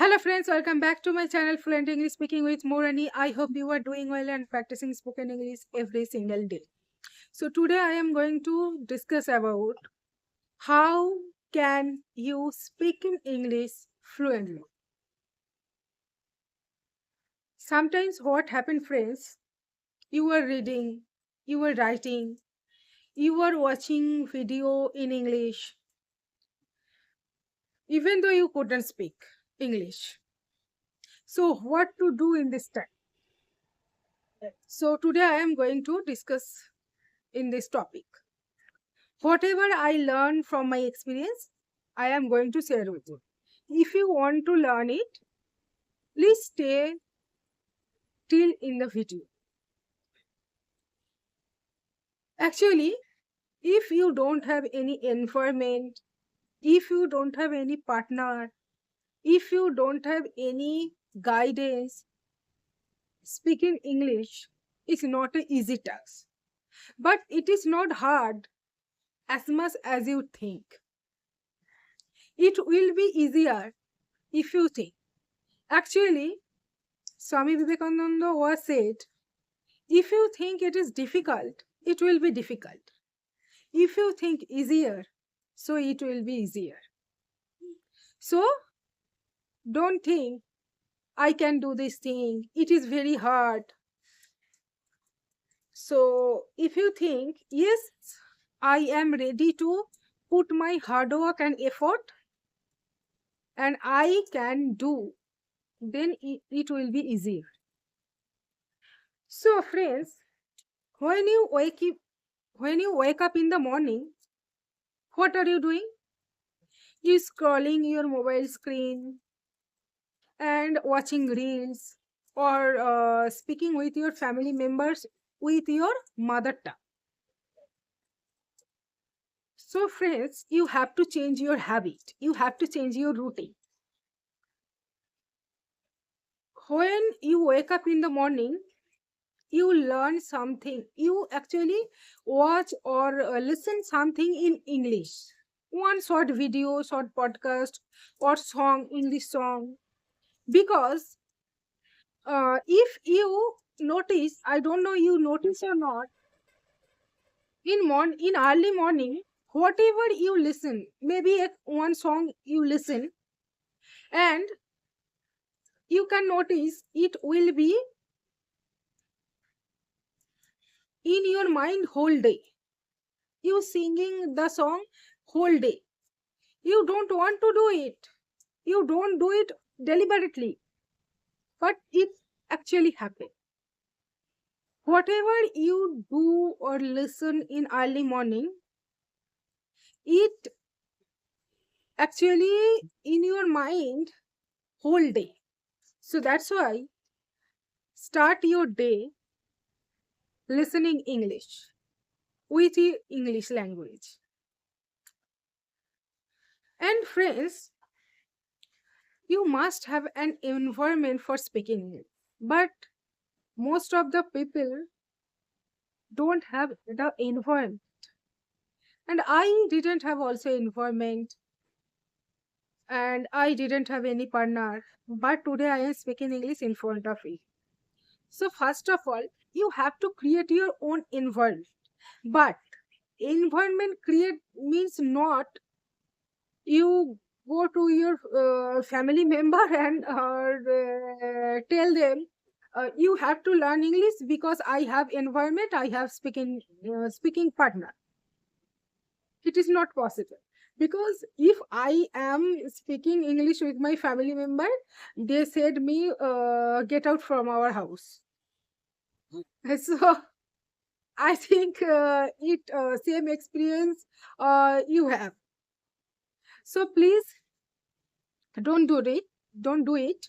Hello friends, welcome back to my channel Fluent English Speaking with Morani. I hope you are doing well and practicing spoken English every single day. So today I am going to discuss about how can you speak in English fluently. Sometimes what happens friends, you are reading, you are writing, you are watching video in English even though you couldn't speak English. So what to do in this time? So today I am going to discuss in this topic. Whatever I learn from my experience, I am going to share with you. If you want to learn it, please stay till in the video. Actually, if you don't have any environment, if you don't have any partner, if you don't have any guidance, speaking English is not an easy task. But it is not hard as much as you think. It will be easier if you think. Actually, Swami Vivekananda was said, if you think it is difficult, it will be difficult. If you think easier, so it will be easier. So don't think I can do this thing. It is very hard. So if you think, yes, I am ready to put my hard work and effort and I can do, then it will be easier. So friends, when you wake up in the morning, what are you doing? You scrolling your mobile screen and watching reels or speaking with your family members with your mother tongue. So friends, you have to change your habit. You have to change your routine. When you wake up in the morning, you learn something. You actually watch or listen something in English. One short video, short podcast, or song, English song. Because if you notice, I don't know you notice or not, in early morning, whatever you listen, maybe one song you listen, and you can notice it will be in your mind whole day. You singing the song whole day. You don't want to do it. You don't do it deliberately, but it actually happens. Whatever you do or listen in early morning, it actually in your mind whole day. So that's why start your day listening English with the English language. And friends, you must have an environment for speaking it. But most of the people don't have the environment. And I didn't have also environment and I didn't have any partner. But today I am speaking English in front of you. So first of all, you have to create your own environment. But environment create means not you go to your family member and tell them you have to learn English because I have environment, I have speaking partner. It is not possible because if I am speaking English with my family member, they said me get out from our house. So I think it same experience you have. So please don't do it.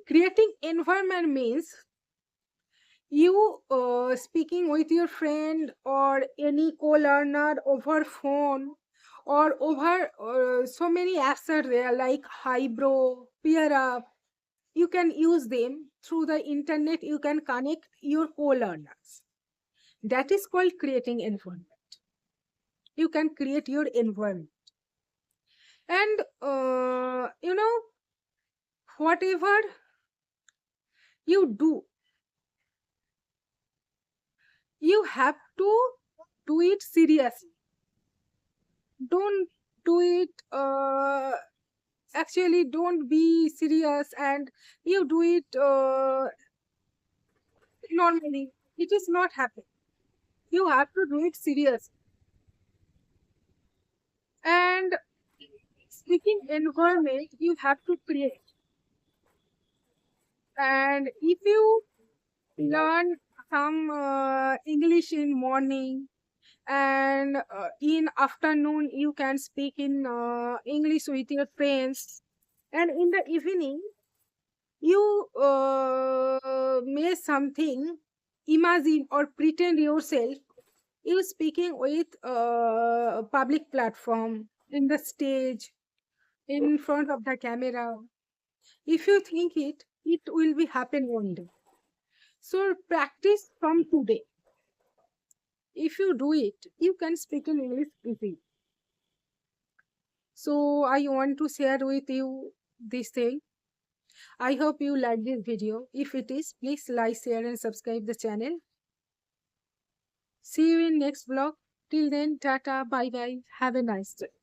Creating environment means you speaking with your friend or any co-learner over phone or over so many apps are there like Hybro, Peer Up. You can use them through the internet. You can connect your co-learners. That is called creating environment. You can create your environment. And whatever you do, you have to do it seriously. Don't do it actually, don't be serious and you do it normally. It is not happen. You have to do it serious. And speaking environment you have to create. And if you learn some English in morning, and in afternoon you can speak in English with your friends, and in the evening you may something, imagine or pretend yourself you speaking with public platform, in the stage, in front of the camera. If you think it, it will be happen one day. So practice from today. If you do it, you can speak in English easily. So I want to share with you this thing. I hope you like this video. If it is, please like, share and subscribe the channel. See you in next vlog. Till then, tata, bye bye. Have a nice day.